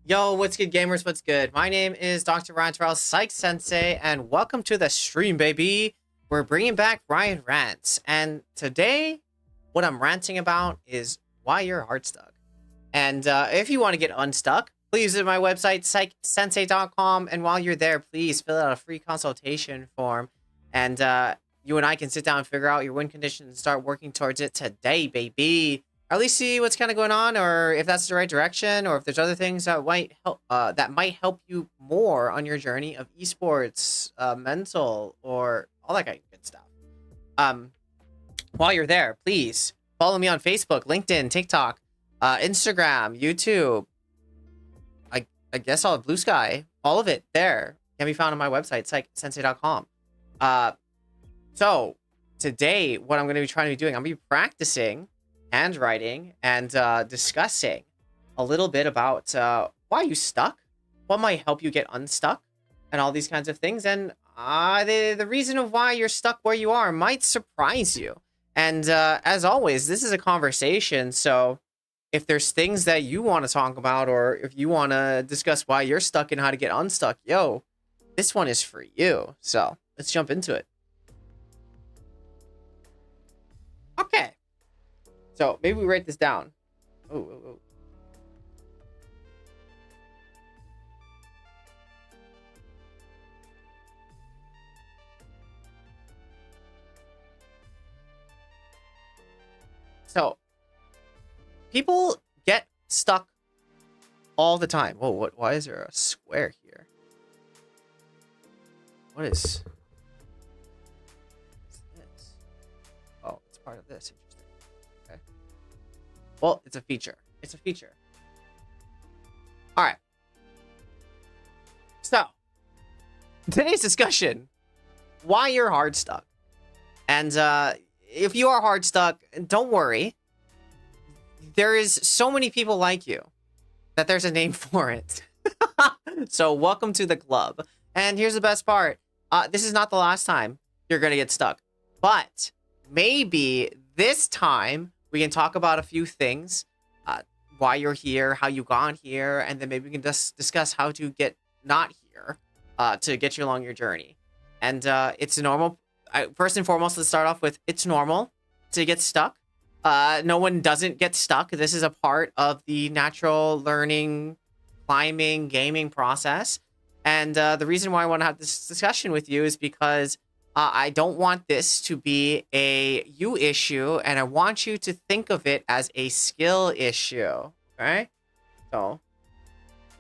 Yo, what's good, gamers? What's good? My name is Dr. Ryan Psych Sensei, and welcome to the stream, baby. We're bringing back Rants, and today, what I'm ranting about is why you're hard stuck. And if you want to get unstuck, please visit my website, psychsensei.com, and while you're there, please fill out a free consultation form, and you and I can sit down and figure out your win condition and start working towards it today, baby. Or at least see what's kind of going on, or if that's the right direction, or if there's other things that might help you more on your journey of esports, mental, or all that kind of good stuff. While you're there, please follow me on Facebook, LinkedIn, TikTok, Instagram, YouTube. I guess all of Blue Sky, all of it there can be found on my website, psychsensei.com. So today, what I'm going to be trying to be doing, I'm going to be practicing handwriting and discussing a little bit about why you stuck, what might help you get unstuck, and all these kinds of things. And the reason of why you're stuck where you are might surprise you. And as always, this is a conversation. So if there's things that you want to talk about, or if you want to discuss why you're stuck and how to get unstuck, yo, this one is for you. So let's jump into it. Okay. So maybe we write this down. Oh. So people get stuck all the time. Whoa, why is there a square here? What is this? Oh, it's part of this. Well, it's a feature. It's a feature. All right. So, today's discussion, why you're hard stuck. And if you are hard stuck, don't worry. There is so many people like you that there's a name for it. So, welcome to the club. And here's the best part. This is not the last time you're going to get stuck. But maybe this time we can talk about a few things, why you're here, how you got here, and then maybe we can just discuss how to get not here to get you along your journey. And it's normal. First and foremost, let's start off with it's normal to get stuck. No one doesn't get stuck. This is a part of the natural learning, climbing, gaming process. And the reason why I want to have this discussion with you is because I don't want this to be a you issue, and I want you to think of it as a skill issue. Okay? So,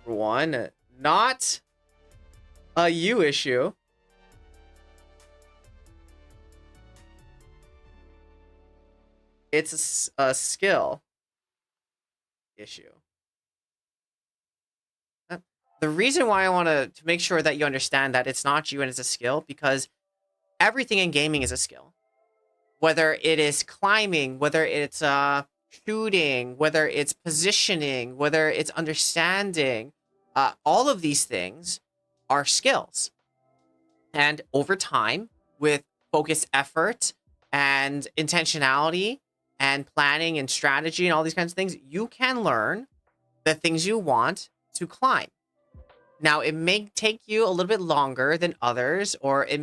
for one, not a you issue. It's a skill issue. The reason why I want to make sure that you understand that it's not you and it's a skill, because everything in gaming is a skill. Whether it is climbing, whether it's shooting, whether it's positioning, whether it's understanding, all of these things are skills. And over time, with focused effort and intentionality and planning and strategy and all these kinds of things, you can learn the things you want to climb. Now, it may take you a little bit longer than others, or you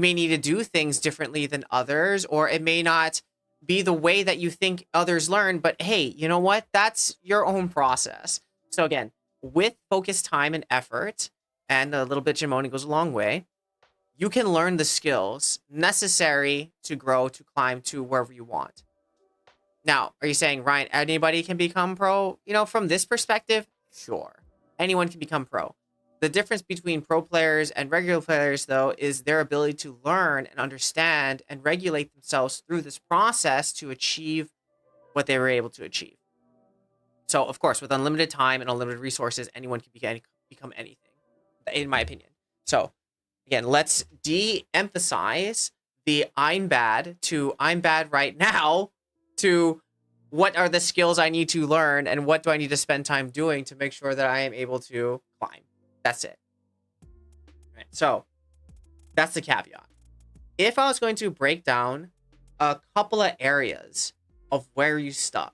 may need to do things differently than others, or it may not be the way that you think others learn, but hey, you know what? That's your own process. So again, with focused time and effort, and a little bit of money goes a long way, you can learn the skills necessary to grow, to climb to wherever you want. Now, are you saying, Ryan, anybody can become pro? You know, from this perspective, sure. Anyone can become pro. The difference between pro players and regular players, though, is their ability to learn and understand and regulate themselves through this process to achieve what they were able to achieve. So, of course, with unlimited time and unlimited resources, anyone can become anything, in my opinion. So, again, let's de-emphasize the I'm bad to I'm bad right now to what are the skills I need to learn and what do I need to spend time doing to make sure that I am able to climb. That's it. Right, so that's the caveat. If I was going to break down a couple of areas of where you stuck,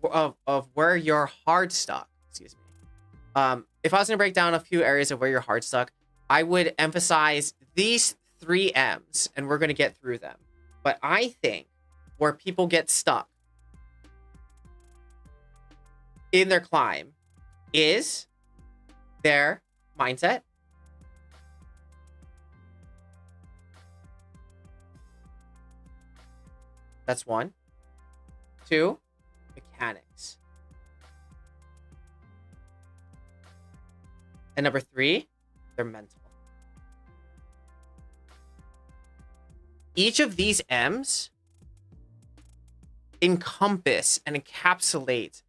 of where you're hard stuck, excuse me, If I was going to break down a few areas of where you're hard stuck, I would emphasize these 3 M's, and we're going to get through them. But I think where people get stuck in their climb is their mindset, that's 1. 2, mechanics. And number 3, they're mental. Each of these M's encompass and encapsulate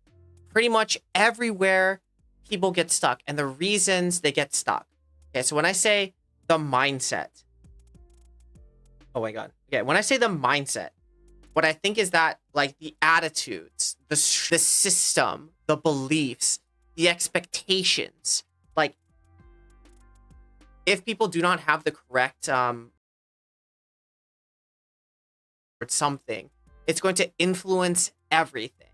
pretty much everywhere people get stuck and the reasons they get stuck. Okay, so when I say the mindset, oh my god. Okay, when I say the mindset, what I think is that, like, the attitudes, the system, the beliefs, the expectations, like, if people do not have the correct something, it's going to influence everything,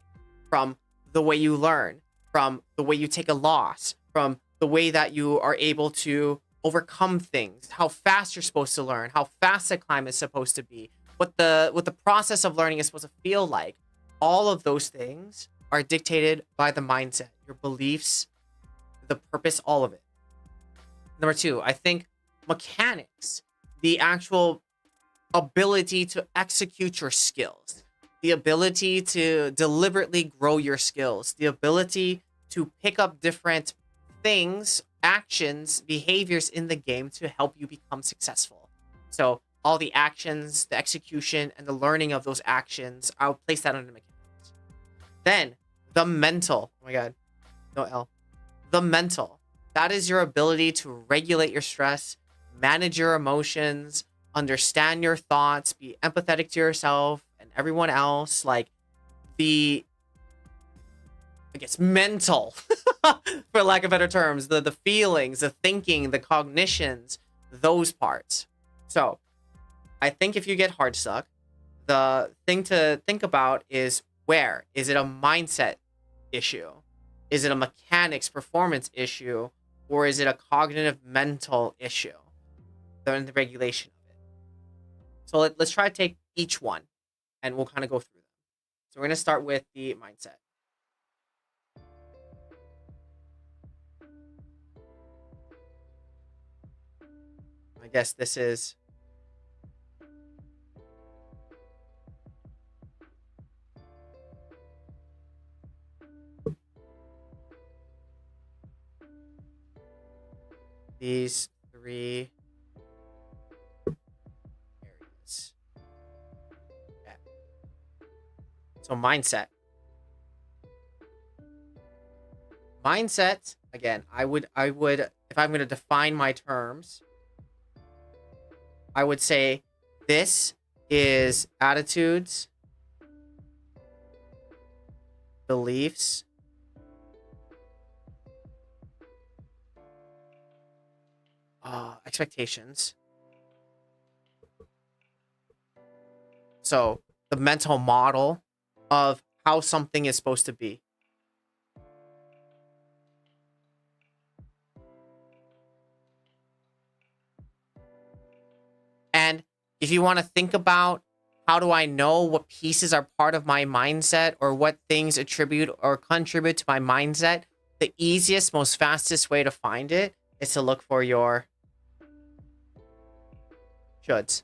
from the way you learn, from the way you take a loss, from the way that you are able to overcome things, how fast you're supposed to learn, how fast the climb is supposed to be, what the process of learning is supposed to feel like. All of those things are dictated by the mindset, your beliefs, the purpose, all of it. Number 2, I think mechanics, the actual ability to execute your skills, the ability to deliberately grow your skills, the ability to pick up different things, actions, behaviors in the game to help you become successful. So all the actions, the execution, and the learning of those actions, I'll place that under mechanics. Then the mental, oh my god, no L. The mental, that is your ability to regulate your stress, manage your emotions, understand your thoughts, be empathetic to yourself and everyone else. Like, the, I guess, mental, for lack of better terms, the feelings, the thinking, the cognitions, those parts. So I think if you get hard stuck, the thing to think about is, where is it a mindset issue? Is it a mechanics performance issue? Or is it a cognitive mental issue? The regulation of it. So let's try to take each one and we'll kind of go through them. So we're going to start with the mindset. I guess this is these 3 areas. Okay. So mindset. Mindset, again, I would, if I'm going to define my terms, I would say this is attitudes, beliefs, expectations. So the mental model of how something is supposed to be. And if you want to think about, how do I know what pieces are part of my mindset, or what things attribute or contribute to my mindset, the easiest, most fastest way to find it is to look for your shoulds.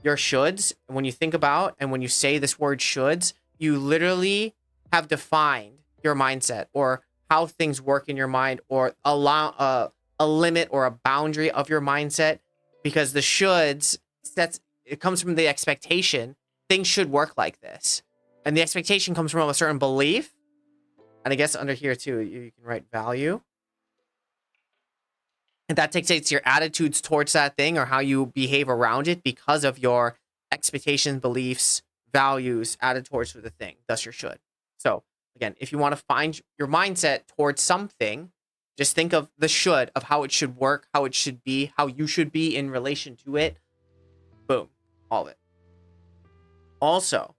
Your shoulds, when you think about and when you say this word shoulds, you literally have defined your mindset, or how things work in your mind, or allow a limit or a boundary of your mindset. Because the shoulds, it comes from the expectation things should work like this, and the expectation comes from a certain belief. And I guess under here too, you can write value, and that dictates your attitudes towards that thing, or how you behave around it, because of your expectations, beliefs, values added towards the thing. Thus your should. So again, if you want to find your mindset towards something, just think of the should, of how it should work, how it should be, how you should be in relation to it. Boom. All of it. Also,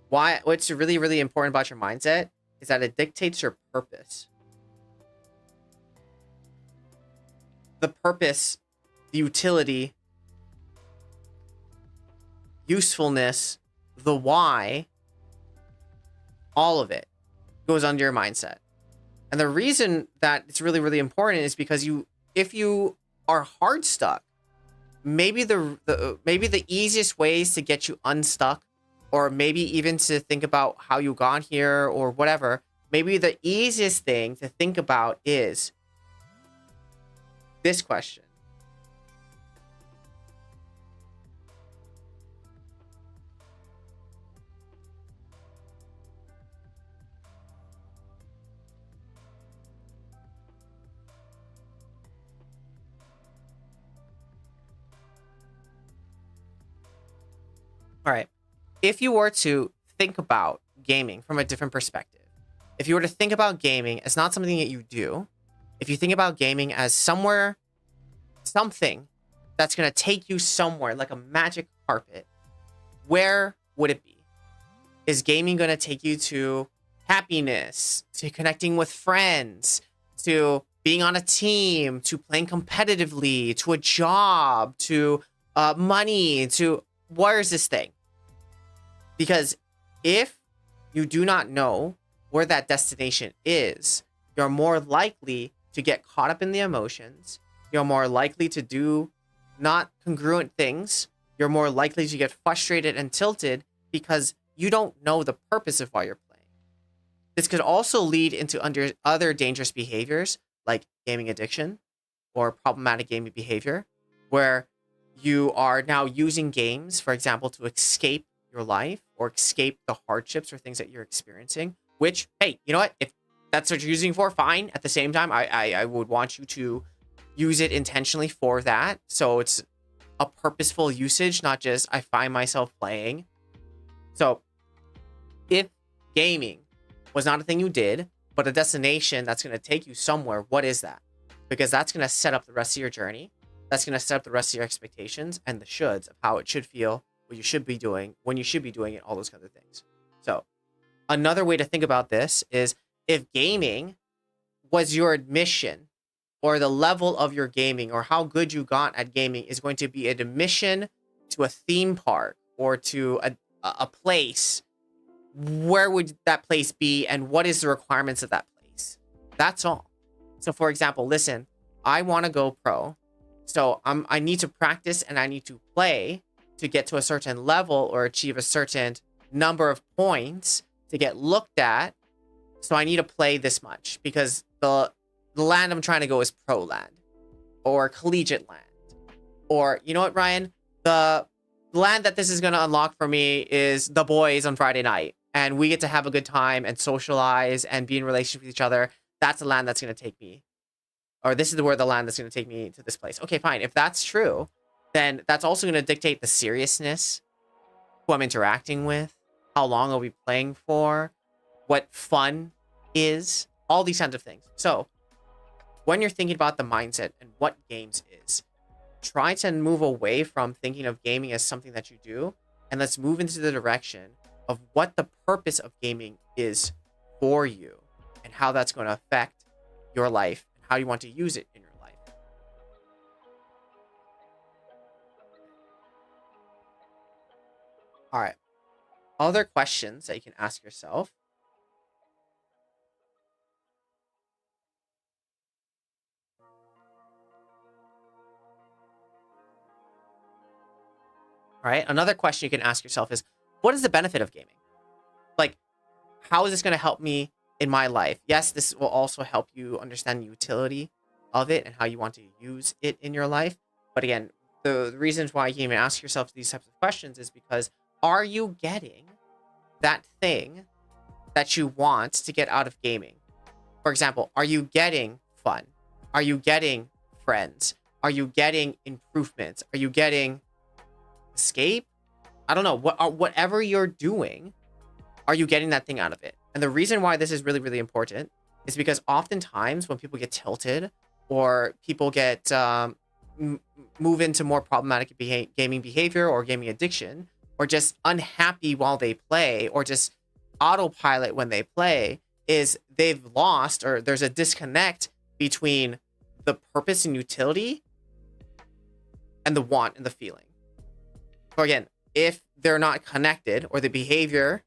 what's really, really important about your mindset is that it dictates your purpose. the purpose, the utility, usefulness, the why, all of it goes under your mindset. And the reason that it's really, really important is because if you are hard stuck, maybe the easiest ways to get you unstuck, or maybe even to think about how you got here or whatever, maybe the easiest thing to think about is this question. All right. If you were to think about gaming from a different perspective, if you were to think about gaming as not something that you do, if you think about gaming as something that's going to take you somewhere like a magic carpet, where would it be? Is gaming going to take you to happiness, to connecting with friends, to being on a team, to playing competitively, to a job, to money, to where is this thing? Because if you do not know where that destination is, you're more likely to get caught up in the emotions. You're more likely to do not congruent things. You're more likely to get frustrated and tilted because you don't know the purpose of why you're playing. This could also lead into other dangerous behaviors like gaming addiction or problematic gaming behavior, where you are now using games, for example, to escape your life or escape the hardships or things that you're experiencing, which, hey, you know what? If that's what you're using for, fine. At the same time, I would want you to use it intentionally for that. So it's a purposeful usage, not just I find myself playing. So if gaming was not a thing you did, but a destination that's going to take you somewhere, what is that? Because that's going to set up the rest of your journey. That's going to set up the rest of your expectations and the shoulds of how it should feel, what you should be doing, when you should be doing it, all those kinds of things. So another way to think about this is if gaming was your admission, or the level of your gaming, or how good you got at gaming is going to be an admission to a theme park or to a place, where would that place be and what is the requirements of that place? That's all. So for example, listen, I want to go pro. So I need to practice and I need to play to get to a certain level or achieve a certain number of points to get looked at. So I need to play this much because the land I'm trying to go is pro land or collegiate land. Or, you know what, Ryan? The land that this is going to unlock for me is the boys on Friday night. And we get to have a good time and socialize and be in relationship with each other. That's the land that's going to take me. Or this is where the land that's going to take me to this place. Okay, fine. If that's true, then that's also going to dictate the seriousness, who I'm interacting with, how long I'll be playing for, what fun is, all these kinds of things. So when you're thinking about the mindset and what games is, try to move away from thinking of gaming as something that you do, and let's move into the direction of what the purpose of gaming is for you and how that's going to affect your life and how you want to use it in your life. All right. Other questions that you can ask yourself. All right. Another question you can ask yourself is, what is the benefit of gaming? Like, how is this going to help me in my life? Yes, this will also help you understand the utility of it and how you want to use it in your life. But again, the reasons why you can even ask yourself these types of questions is because, are you getting that thing that you want to get out of gaming? For example, are you getting fun? Are you getting friends? Are you getting improvements? Are you getting escape? I don't know. Whatever you're doing, are you getting that thing out of it? And the reason why this is really, really important is because oftentimes when people get tilted or people get move into more problematic gaming behavior or gaming addiction, or just unhappy while they play, or just autopilot when they play, is they've lost, or there's a disconnect between the purpose and utility and the want and the feeling. So again, if they're not connected, or the behavior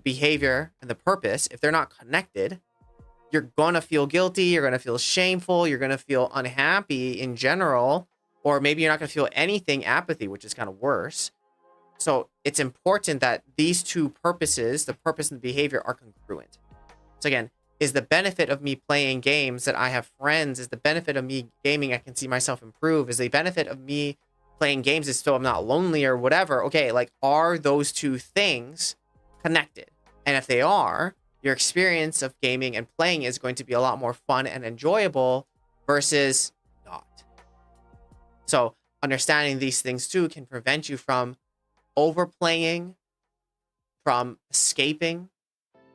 and the purpose, if they're not connected, you're gonna feel guilty, you're gonna feel shameful, you're gonna feel unhappy in general, or maybe you're not gonna feel anything, apathy, which is kind of worse. So it's important that these two purposes, the purpose and the behavior, are congruent. So again, is the benefit of me playing games that I have friends? Is the benefit of me gaming I can see myself improve? Is the benefit of me playing games is so I'm not lonely or whatever? Okay, like, are those two things connected? And if they are, your experience of gaming and playing is going to be a lot more fun and enjoyable versus not. So understanding these things too can prevent you from overplaying, from escaping,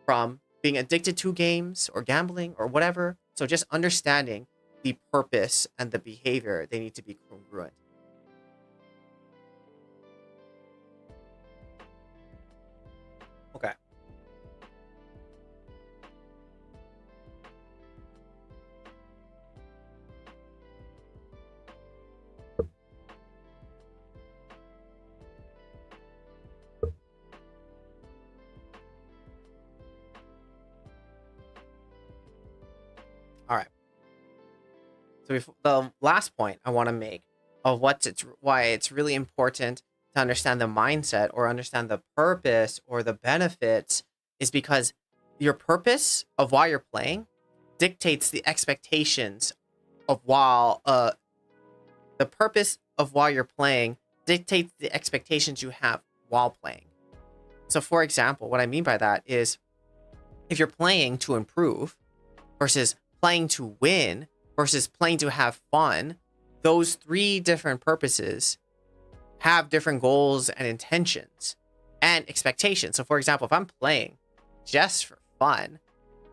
from being addicted to games or gambling or whatever. So just understanding the purpose and the behavior, they need to be congruent. Okay. All right. So the last point I want to make of why it's really important to understand the mindset or understand the purpose or the benefits is because your purpose of why you're playing dictates the expectations of the purpose of why you're playing dictates the expectations you have while playing. So for example, what I mean by that is if you're playing to improve versus playing to win versus playing to have fun, those three different purposes have different goals and intentions and expectations. So for example, if I'm playing just for fun,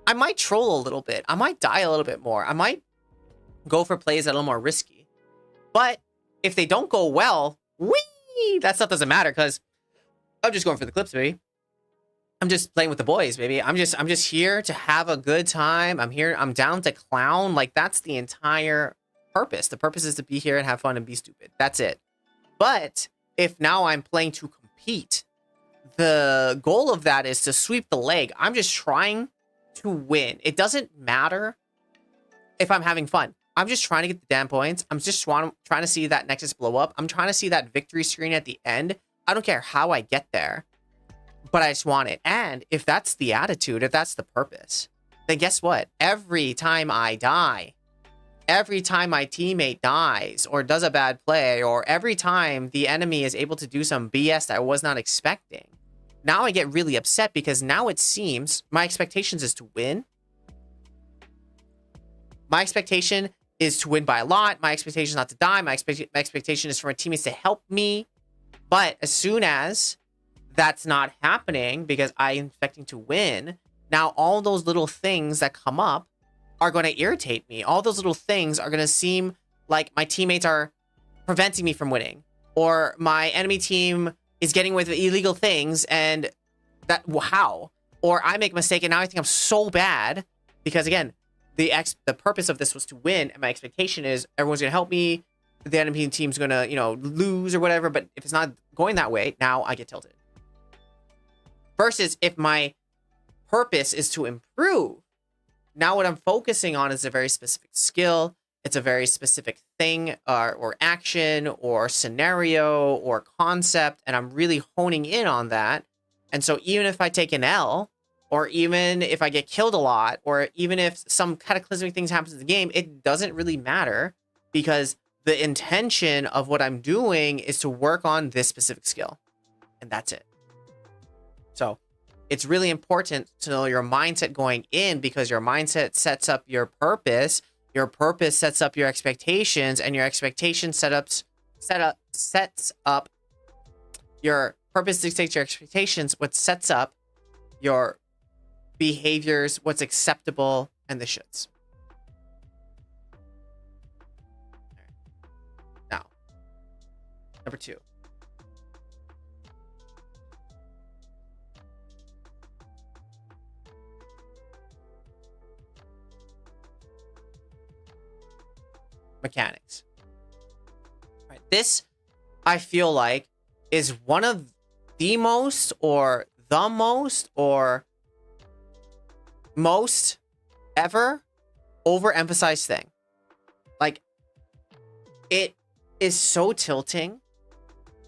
I might troll a little bit. I might die a little bit more. I might go for plays that are a little more risky. But if they don't go well, that stuff doesn't matter because I'm just going for the clips, baby. I'm just playing with the boys, baby. I'm just here to have a good time. I'm down to clown. Like, that's the entire purpose. The purpose is to be here and have fun and be stupid. That's it. But if now I'm playing to compete, the goal of that is to sweep the leg. I'm just trying to win. It doesn't matter if I'm having fun. I'm just trying to get the damn points. I'm just trying to see that Nexus blow up. I'm trying to see that victory screen at the end. I don't care how I get there, but I just want it. And if that's the attitude, if that's the purpose, then guess what? Every time I die, every time my teammate dies or does a bad play, or every time the enemy is able to do some BS that I was not expecting, now I get really upset because now it seems my expectations is to win. My expectation is to win by a lot. My expectation is not to die. My expectation is for my teammates to help me. But as soon as that's not happening because I'm expecting to win, now all those little things that come up are going to irritate me. All those little things are going to seem like my teammates are preventing me from winning, or my enemy team is getting away with illegal things, and how? Or I make a mistake and now I think I'm so bad because, again, the purpose of this was to win, and my expectation is everyone's going to help me. The enemy team's going to, lose or whatever. But if it's not going that way, now I get tilted. Versus if my purpose is to improve, now what I'm focusing on is a very specific skill. It's a very specific thing or action or scenario or concept, and I'm really honing in on that. And so even if I take an L, or even if I get killed a lot, or even if some cataclysmic things happen in the game, it doesn't really matter because the intention of what I'm doing is to work on this specific skill. And that's it. So it's really important to know your mindset going in, because your mindset sets up your purpose sets up your expectations, and your expectation sets up your purpose dictates your expectations, what sets up your behaviors, what's acceptable, and the shoulds. Now, number 2. Mechanics. Right. This I feel like, is one of the most or the most or most ever overemphasized thing. Like, it is so tilting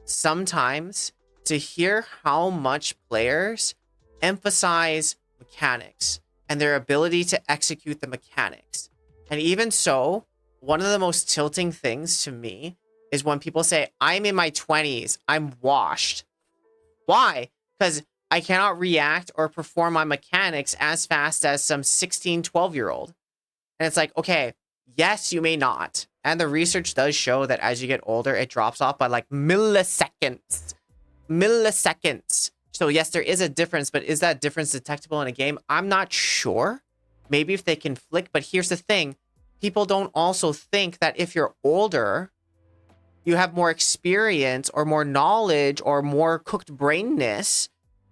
sometimes to hear how much players emphasize mechanics and their ability to execute the mechanics. And even so, one of the most tilting things to me is when people say, I'm in my 20s, I'm washed. Why? Because I cannot react or perform my mechanics as fast as some 16, 12-year-old. And it's like, okay, yes, you may not. And the research does show that as you get older, it drops off by like milliseconds. Milliseconds. So yes, there is a difference, but is that difference detectable in a game? I'm not sure. Maybe if they can flick, but here's the thing. People don't also think that if you're older, you have more experience or more knowledge or more cooked brainness,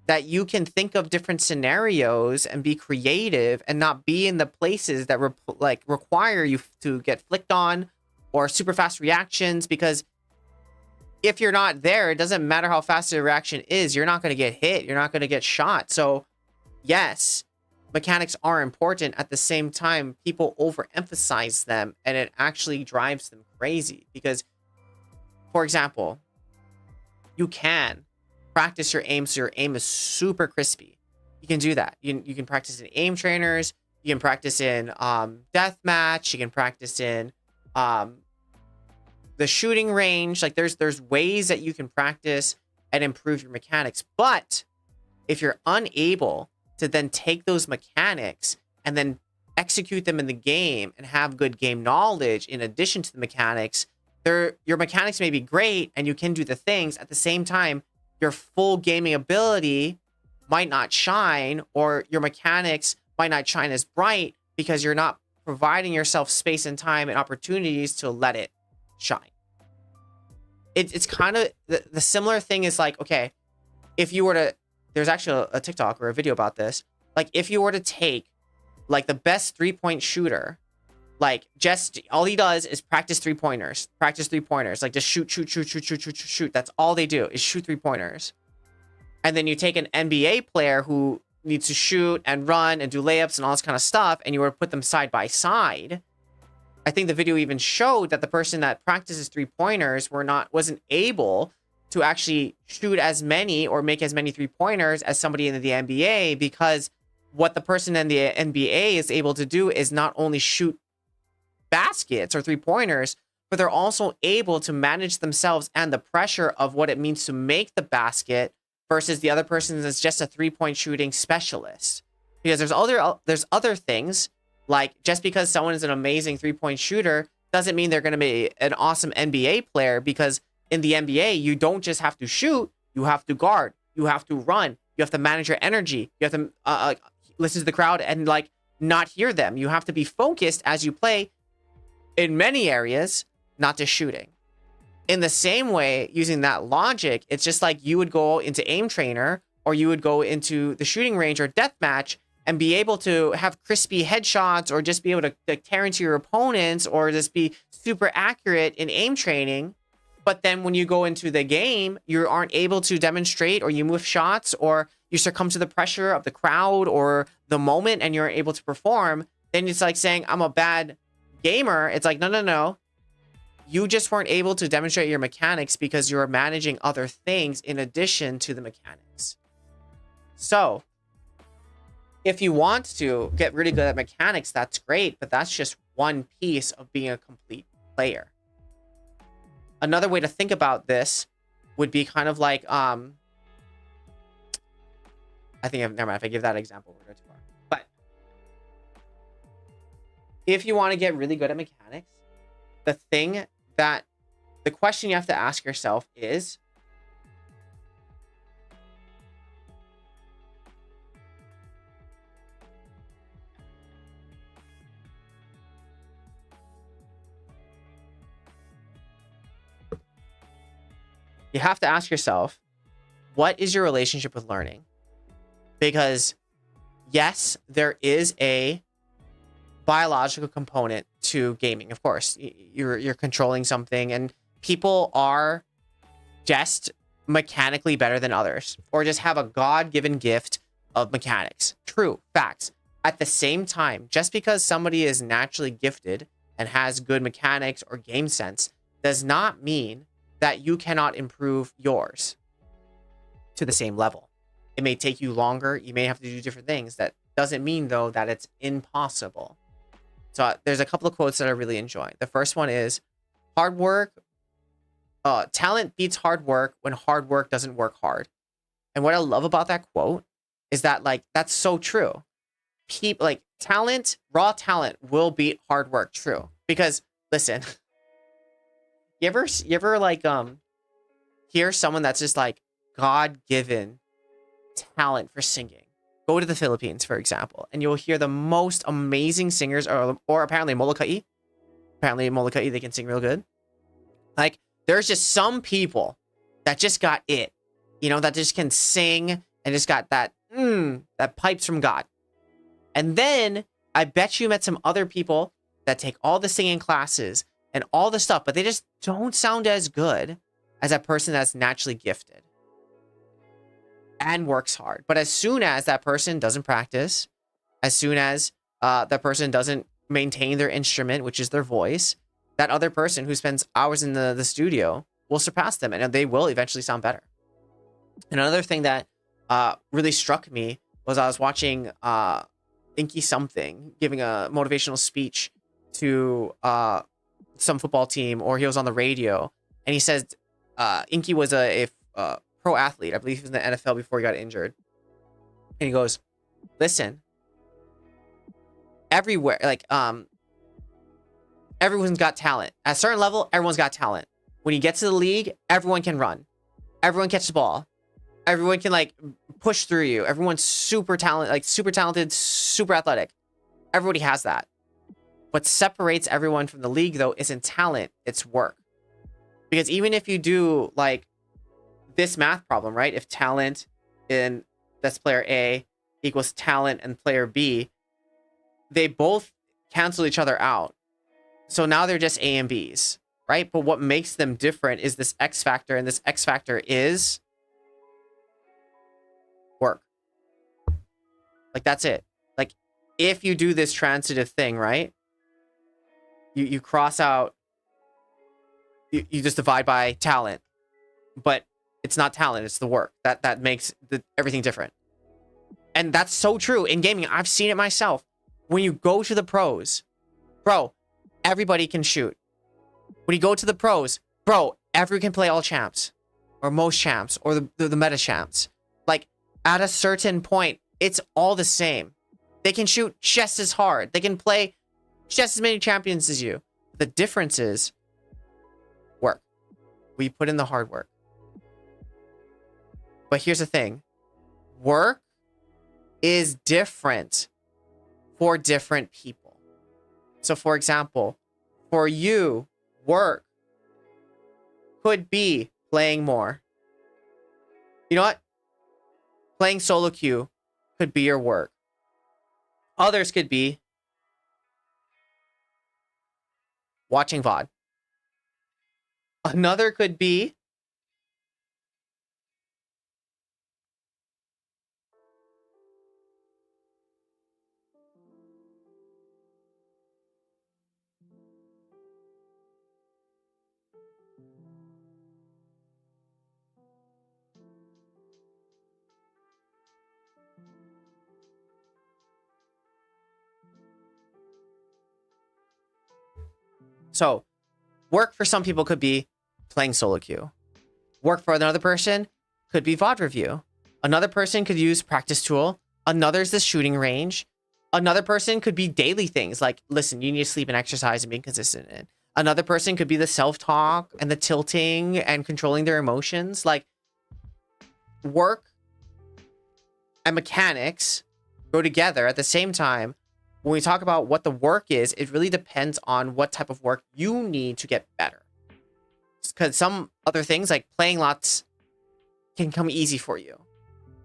that you can think of different scenarios and be creative and not be in the places that require you to get flicked on or super fast reactions. Because if you're not there, it doesn't matter how fast the reaction is, you're not going to get hit. You're not going to get shot. So yes, mechanics are important. At the same time, people overemphasize them and it actually drives them crazy. Because, for example, you can practice your aim so your aim is super crispy. You can do that. You can practice in aim trainers. You can practice in deathmatch. You can practice in the shooting range. Like there's ways that you can practice and improve your mechanics. But if you're unable to then take those mechanics and then execute them in the game and have good game knowledge in addition to the mechanics, your mechanics may be great and you can do the things. At the same time, your full gaming ability might not shine, or your mechanics might not shine as bright because you're not providing yourself space and time and opportunities to let it shine. It's kind of the similar thing is like, okay, if you were to, there's actually a TikTok or a video about this. Like if you were to take like the best 3-point shooter, like just all he does is practice 3-pointers, like just shoot. That's all they do is shoot 3-pointers. And then you take an NBA player who needs to shoot and run and do layups and all this kind of stuff, and you were to put them side by side. I think the video even showed that the person that practices 3-pointers wasn't able to actually shoot as many or make as many 3-pointers as somebody in the NBA, because what the person in the NBA is able to do is not only shoot baskets or 3-pointers, but they're also able to manage themselves and the pressure of what it means to make the basket versus the other person that's just a 3-point shooting specialist. Because there's other things, like just because someone is an amazing 3-point shooter doesn't mean they're going to be an awesome NBA player, because in the NBA, you don't just have to shoot, you have to guard, you have to run, you have to manage your energy, you have to listen to the crowd and like not hear them. You have to be focused as you play in many areas, not just shooting. In the same way, using that logic, it's just like you would go into aim trainer or you would go into the shooting range or deathmatch and be able to have crispy headshots or just be able to tear into your opponents or just be super accurate in aim training. But then when you go into the game, you aren't able to demonstrate, or you move shots, or you succumb to the pressure of the crowd or the moment and you're able to perform. Then it's like saying, I'm a bad gamer. It's like, no. You just weren't able to demonstrate your mechanics because you're managing other things in addition to the mechanics. So if you want to get really good at mechanics, that's great, but that's just one piece of being a complete player. Another way to think about this would be kind of like, I think, never mind, if I give that example, we're going too far. But if you want to get really good at mechanics, the question you have to ask yourself is, you have to ask yourself, what is your relationship with learning? Because yes, there is a biological component to gaming. Of course, you're controlling something, and people are just mechanically better than others, or just have a God-given gift of mechanics. True, facts. At the same time, just because somebody is naturally gifted and has good mechanics or game sense does not mean that you cannot improve yours to the same level. It may take you longer. You may have to do different things. That doesn't mean, though, that it's impossible. So there's a couple of quotes that I really enjoy. The first one is, hard work, talent beats hard work when hard work doesn't work hard. And what I love about that quote is that, like, that's so true. People, like, talent, raw talent will beat hard work. True. Because, listen, you ever like, hear someone that's just, like, God-given talent for singing? Go to the Philippines, for example, and you'll hear the most amazing singers, or apparently Molokai. Apparently Molokai, they can sing real good. Like, there's just some people that just got it, you know, that just can sing and just got that, that pipes from God. And then I bet you met some other people that take all the singing classes and all the stuff, but they just don't sound as good as a person that's naturally gifted and works hard. But as soon as that person doesn't practice, as soon as that person doesn't maintain their instrument, which is their voice, that other person who spends hours in the studio will surpass them, and they will eventually sound better. And another thing that really struck me was I was watching Inky something giving a motivational speech to some football team, or he was on the radio, and he says Inky was a pro athlete. I believe he was in the NFL before he got injured. And he goes, listen, everywhere, like, everyone's got talent. At a certain level, everyone's got talent. When you get to the league, everyone can run. Everyone catches the ball. Everyone can, like, push through you. Everyone's super talented, super athletic. Everybody has that. What separates everyone from the league, though, isn't talent, it's work. Because even if you do, like, this math problem, right? If talent in that's player A equals talent in player B, they both cancel each other out. So now they're just A and Bs, right? But what makes them different is this X factor, and this X factor is work. Like, that's it. Like, if you do this transitive thing, right? You cross out, you just divide by talent, but it's not talent, it's the work that makes everything different. And that's so true in gaming. I've seen it myself. When you go to the pros, bro, everybody can shoot. When you go to the pros, bro, everyone can play all champs, or most champs, or the meta champs. Like, at a certain point, it's all the same. They can shoot just as hard. They can play just as many champions as you. The difference is work. We put in the hard work. But here's the thing. Work is different for different people. So, for example, for you, work could be playing more. You know what? Playing solo queue could be your work. Others could be watching VOD. Another could be so work for some people could be playing solo queue. Work for another person could be VOD review. Another person could use practice tool. Another's the shooting range. Another person could be daily things like, listen, you need to sleep and exercise and be consistent in. Another person could be the self-talk and the tilting and controlling their emotions. Like, work and mechanics go together at the same time. When we talk about what the work is, it really depends on what type of work you need to get better. Because some other things, like playing lots, can come easy for you.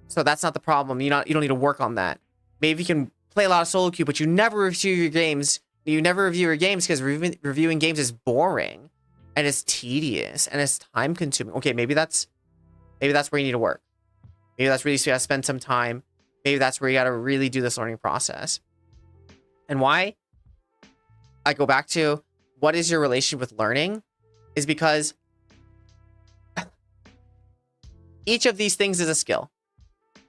So that's not the problem. You don't need to work on that. Maybe you can play a lot of solo queue, but you never review your games. You never review your games because reviewing games is boring. and it's tedious and it's time consuming. Okay, maybe that's where you need to work. Maybe that's really, so you gotta spend some time. Maybe that's where you gotta really do this learning process. And why I go back to what is your relationship with learning is because each of these things is a skill.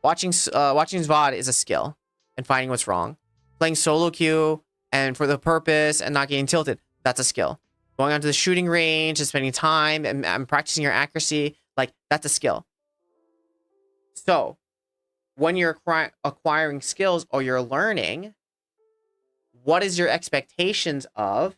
Watching VOD is a skill and finding what's wrong. Playing solo queue and for the purpose and not getting tilted, that's a skill. Going onto the shooting range and spending time and practicing your accuracy, like, that's a skill. So when you're acquiring skills or you're learning, what is your expectations of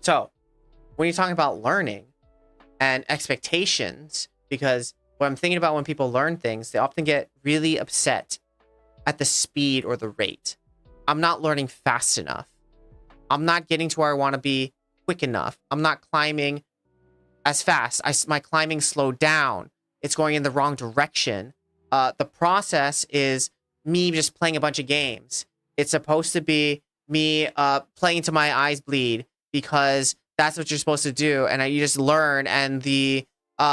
so when you're talking about learning and expectations, because what I'm thinking about when people learn things, they often get really upset at the speed or the rate. I'm not learning fast enough. I'm not getting to where I want to be quick enough. I'm not climbing as fast. My climbing slowed down. It's going in the wrong direction. The process is me just playing a bunch of games. It's supposed to be me playing till my eyes bleed because that's what you're supposed to do. And you just learn, and the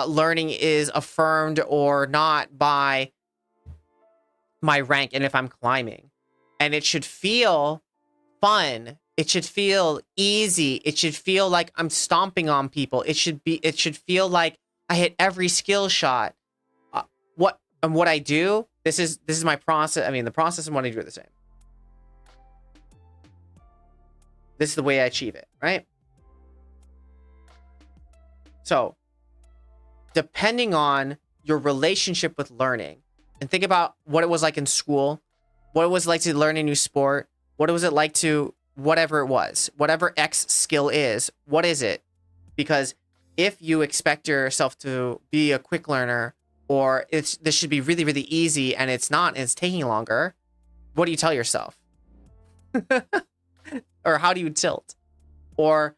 learning is affirmed or not by my rank and if I'm climbing. And it should feel fun. It should feel easy. It should feel like I'm stomping on people. It should feel like I hit every skill shot. What I do, this is my process. I mean, the process and what I do are the same. This is the way I achieve it, right? So, depending on your relationship with learning, and think about what it was like in school, what it was like to learn a new sport, what was it like to whatever it was, whatever X skill is, what is it? Because if you expect yourself to be a quick learner, or this should be really, really easy, and it's not, and it's taking longer, what do you tell yourself? Or how do you tilt? Or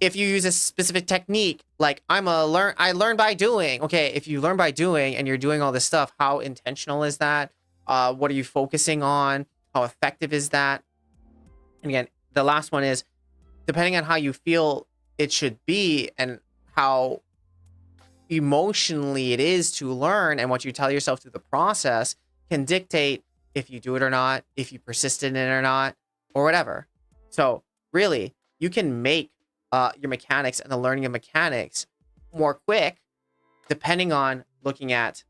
if you use a specific technique, like I learn by doing. Okay, if you learn by doing and you're doing all this stuff, how intentional is that? What are you focusing on? How effective is that? And again, the last one is, depending on how you feel it should be and how emotionally it is to learn, and what you tell yourself through the process can dictate if you do it or not, if you persist in it or not, or whatever. So really, you can make your mechanics and the learning of mechanics more quick depending on looking at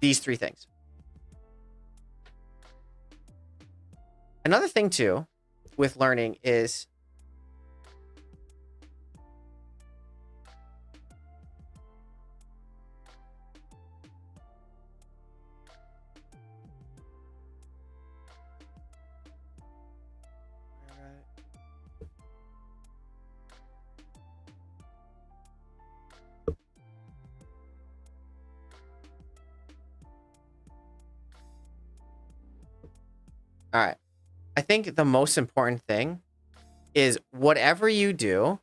these three things. Another thing too with learning is all right. I think the most important thing is whatever you do,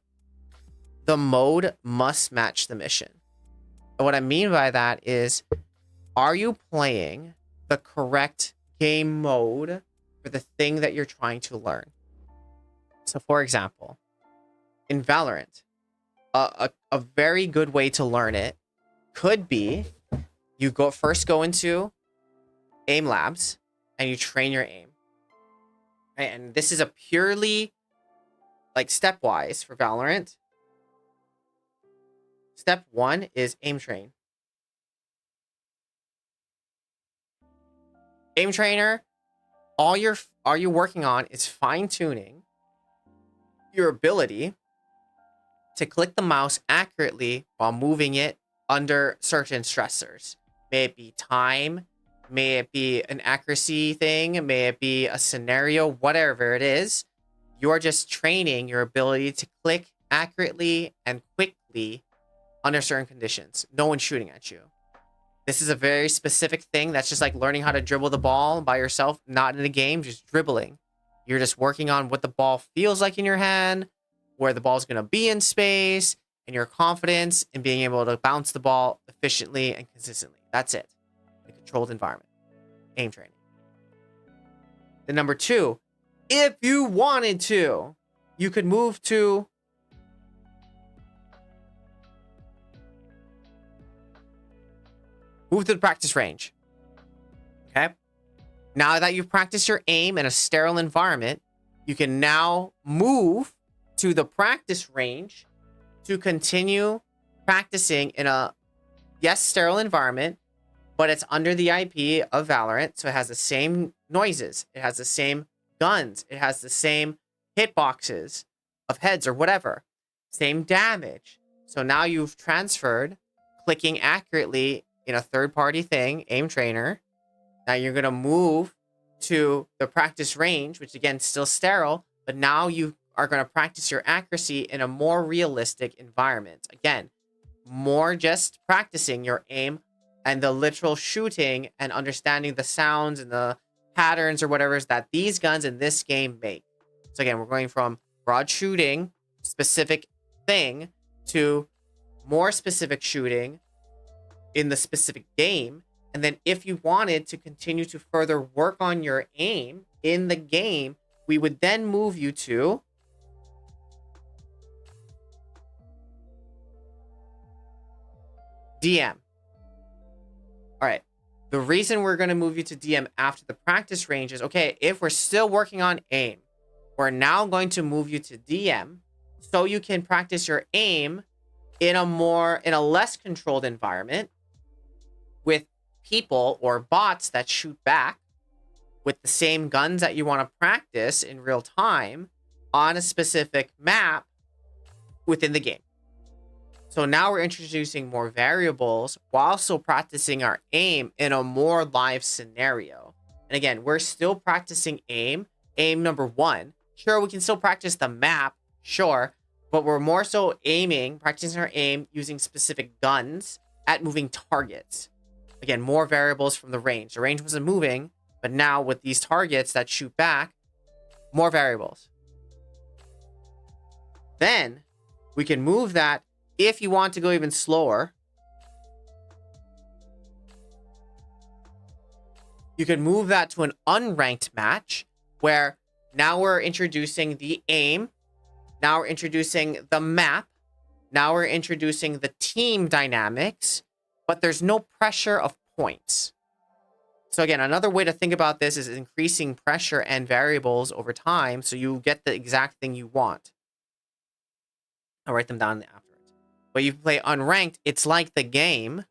the mode must match the mission. And what I mean by that is, are you playing the correct game mode for the thing that you're trying to learn? So for example, in Valorant, a very good way to learn it could be you first go into aim labs and you train your aim. Right? And this is a purely like stepwise for Valorant. Step 1 is aim train. Aim trainer, all you're working on is fine-tuning your ability to click the mouse accurately while moving it under certain stressors. May it be time, may it be an accuracy thing, may it be a scenario, whatever it is. You're just training your ability to click accurately and quickly under certain conditions. No one's shooting at you. This is a very specific thing that's just like learning how to dribble the ball by yourself, not in a game, just dribbling. You're just working on what the ball feels like in your hand, where the ball's going to be in space, and your confidence in being able to bounce the ball efficiently and consistently. That's it. A controlled environment. Aim training. Then number 2, if you wanted to, you could move to the practice range. Okay? Now that you've practiced your aim in a sterile environment, you can now move to the practice range to continue practicing in a, yes, sterile environment, but it's under the IP of Valorant, so it has the same noises, it has the same guns, it has the same hitboxes of heads or whatever, same damage. So now you've transferred clicking accurately in a third-party thing, aim trainer. Now you're going to move to the practice range, which again, still sterile, but now you are going to practice your accuracy in a more realistic environment. Again, more just practicing your aim and the literal shooting and understanding the sounds and the patterns or whatever that these guns in this game make. So again, we're going from broad shooting, specific thing, to more specific shooting in the specific game. And then if you wanted to continue to further work on your aim in the game, we would then move you to DM. All right. The reason we're going to move you to DM after the practice range is, okay, if we're still working on aim, we're now going to move you to DM so you can practice your aim in a less controlled environment with people or bots that shoot back with the same guns that you want to practice in real time on a specific map within the game. So now we're introducing more variables while still practicing our aim in a more live scenario. And again, we're still practicing aim number 1. Sure, we can still practice the map, sure, but we're more so practicing our aim using specific guns at moving targets. Again, more variables from the range. The range wasn't moving, but now with these targets that shoot back, more variables. Then we can move that. If you want to go even slower, you can move that to an unranked match where now we're introducing the aim. Now we're introducing the map. Now we're introducing the team dynamics, but there's no pressure of points. So again, another way to think about this is increasing pressure and variables over time so you get the exact thing you want. I'll write them down afterwards. But you play unranked, it's like the game,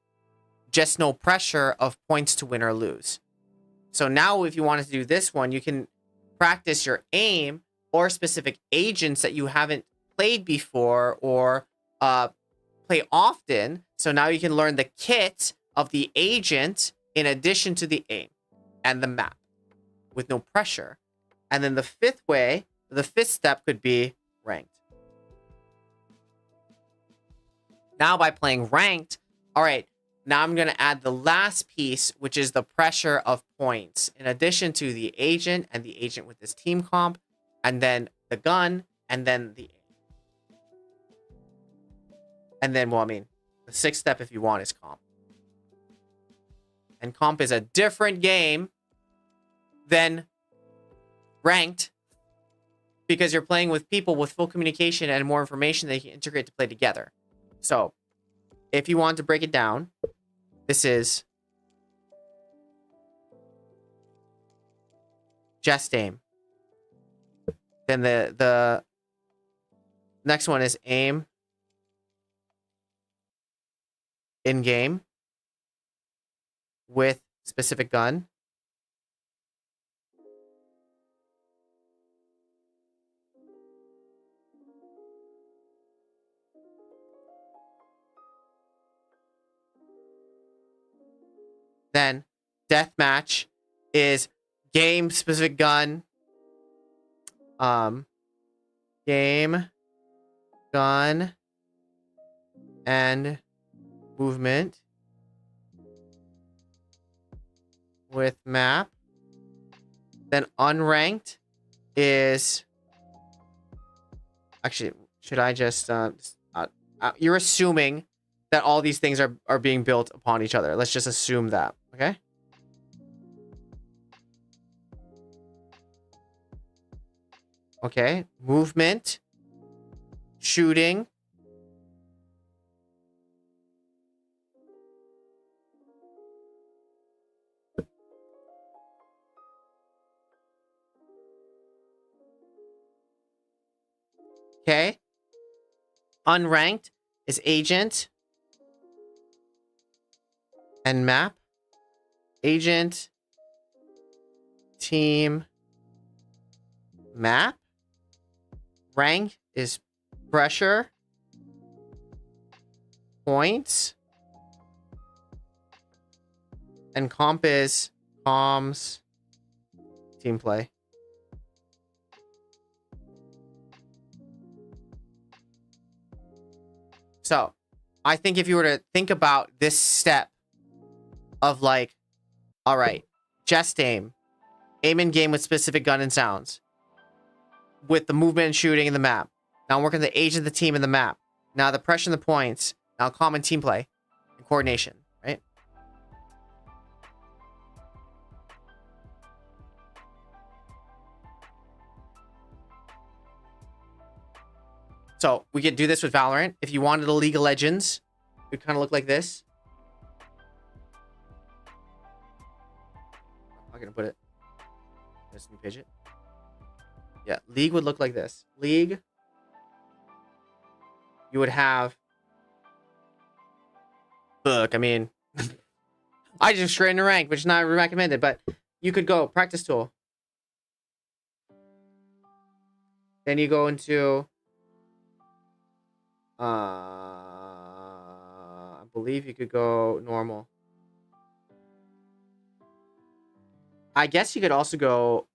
just no pressure of points to win or lose. So now if you wanted to do this one, you can practice your aim or specific agents that you haven't played before or play often. So now you can learn the kit of the agent in addition to the aim and the map with no pressure. And then the fifth step could be ranked. Now by playing ranked, all right, now I'm going to add the last piece, which is the pressure of points, in addition to the agent and the agent with this team comp, and then the gun, and then the aim. And then, well, I mean, the sixth step, if you want, is comp. And comp is a different game than ranked because you're playing with people with full communication and more information that you can integrate to play together. So, if you want to break it down, this is just aim. Then the next one is aim in game with specific gun. Then deathmatch is game specific gun. Game, gun, and movement. with map. Then unranked is... Actually, should I just... you're assuming that all these things are being built upon each other. Let's just assume that, okay? Okay, movement, shooting. Okay. Unranked is agent and map. Agent, team, map. Rank is pressure, points, and comp is comms, team play. So, I think if you were to think about this step of like, all right, just aim in game with specific gun and sounds, with the movement and shooting in the map. Now I'm working the age of the team in the map. Now the pressure and the points. Now common team play and coordination, right? So we could do this with Valorant. If you wanted a League of Legends, it would kind of look like this. I'm gonna put it. Just new pidget. Yeah, League would look like this. League, you would have... Look, I mean... I just straight into rank, which is not recommended, but you could go practice tool. Then you go into... I believe you could go normal. I guess you could also go...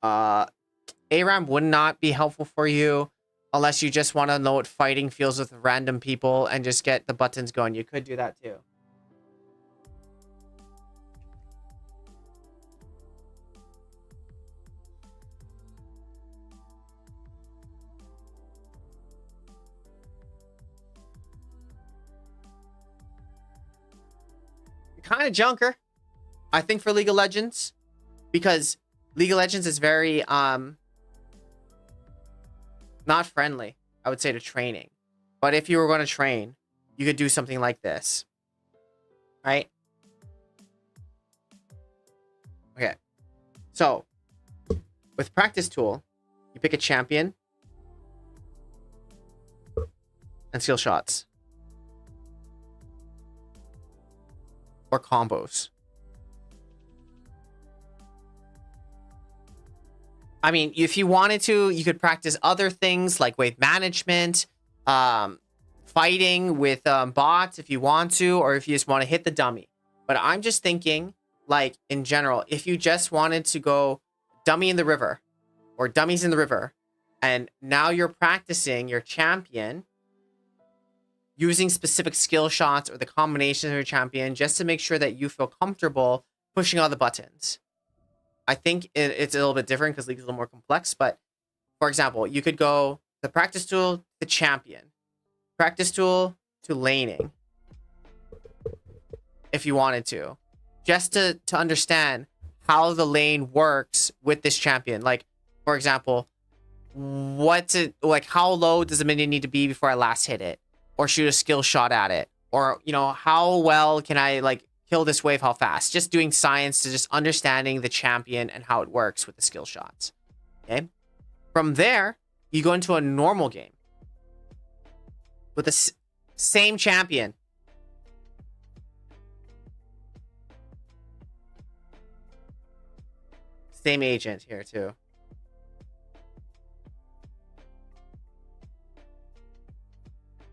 ARAM would not be helpful for you unless you just want to know what fighting feels with random people and just get the buttons going. You could do that too. Kind of junker, I think, for League of Legends, because League of Legends is very not friendly, I would say, to training. But if you were going to train, you could do something like this. Right? Okay. So, with practice tool, you pick a champion and skill shots. Or combos. I mean, if you wanted to, you could practice other things like wave management, fighting with bots if you want to, or if you just want to hit the dummy. But I'm just thinking, like, in general, if you just wanted to go dummy in the river or dummies in the river, and now you're practicing your champion using specific skill shots or the combinations of your champion just to make sure that you feel comfortable pushing all the buttons. I think it's a little bit different because League is a little more complex, but for example, you could go the practice tool to champion, practice tool to laning, if you wanted to, just to understand how the lane works with this champion. Like, for example, how low does the minion need to be before I last hit it, or shoot a skill shot at it, or, you know, how well can I like kill this wave, how fast? Just doing science to just understanding the champion and how it works with the skill shots. Okay. From there, you go into a normal game with the same champion. Same agent here too.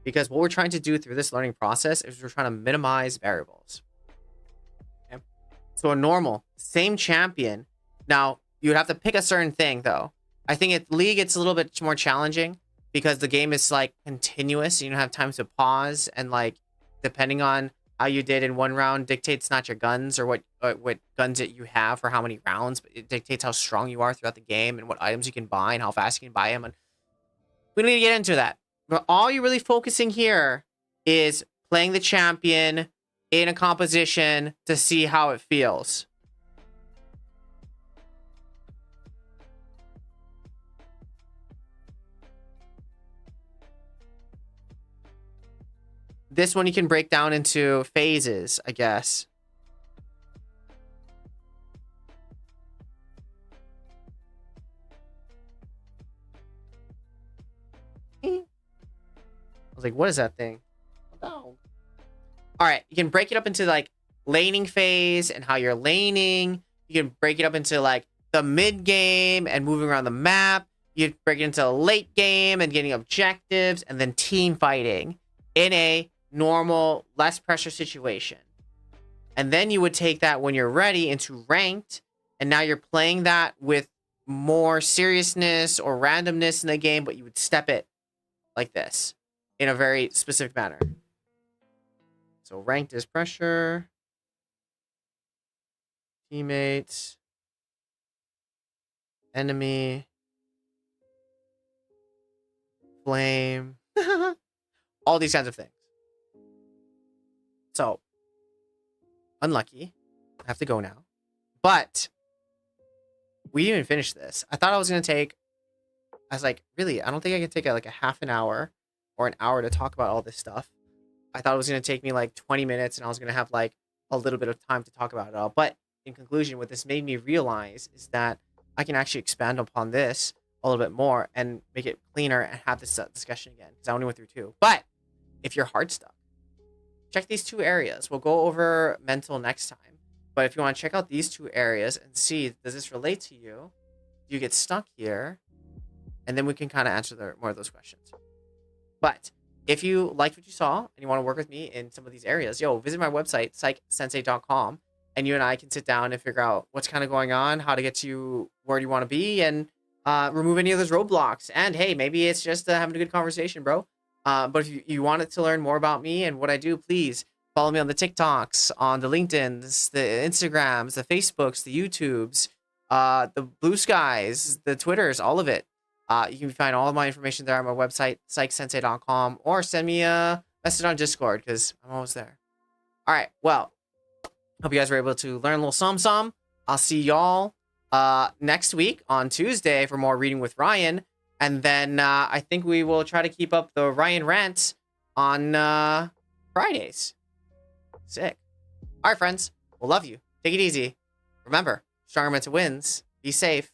Because what we're trying to do through this learning process is we're trying to minimize variables. Okay? So a normal, same champion. Now, you would have to pick a certain thing, though. I think at League, it's a little bit more challenging because the game is, like, continuous. You don't have time to pause. And, like, depending on how you did in one round dictates not your guns or what guns that you have or how many rounds, but it dictates how strong you are throughout the game and what items you can buy and how fast you can buy them. And we need to get into that. But all you're really focusing here is playing the champion in a composition to see how it feels. This one you can break down into phases, I guess. I was like, what is that thing? Oh. All right, you can break it up into like laning phase and how you're laning. You can break it up into like the mid game and moving around the map. You break it into late game and getting objectives, and then team fighting in a normal, less pressure situation. And then you would take that when you're ready into ranked, and now you're playing that with more seriousness or randomness in the game, but you would step it like this in a very specific manner. So ranked is pressure, teammates, enemy, flame, all these kinds of things. So, unlucky. I have to go now. But, we didn't even finish this. I thought I was going to take... I was like, really? I don't think I can take like a half an hour or an hour to talk about all this stuff. I thought it was going to take me like 20 minutes and I was going to have like a little bit of time to talk about it all. But, in conclusion, what this made me realize is that I can actually expand upon this a little bit more and make it cleaner and have this discussion again. Because I only went through 2. But, if you're hard stuck, check these 2 areas. We'll go over mental next time. But if you want to check out these 2 areas and see, does this relate to you? Do you get stuck here? And then we can kind of answer more of those questions. But if you liked what you saw and you want to work with me in some of these areas, visit my website, psychsensei.com, and you and I can sit down and figure out what's kind of going on, how to get to where you want to be, and remove any of those roadblocks. And hey, maybe it's just having a good conversation, bro. But if you wanted to learn more about me and what I do, please follow me on the TikToks, on the LinkedIns, the Instagrams, the Facebooks, the YouTubes, the Blue Skies, the Twitters, all of it. You can find all of my information there on my website, psychsensei.com, or send me a message on Discord because I'm always there. All right, well, hope you guys were able to learn a little some. I'll see y'all next week on Tuesday for more Reading with Ryan. And then I think we will try to keep up the Ryan Rants on Fridays. Sick. All right, friends. We'll love you. Take it easy. Remember, stronger mental wins. Be safe.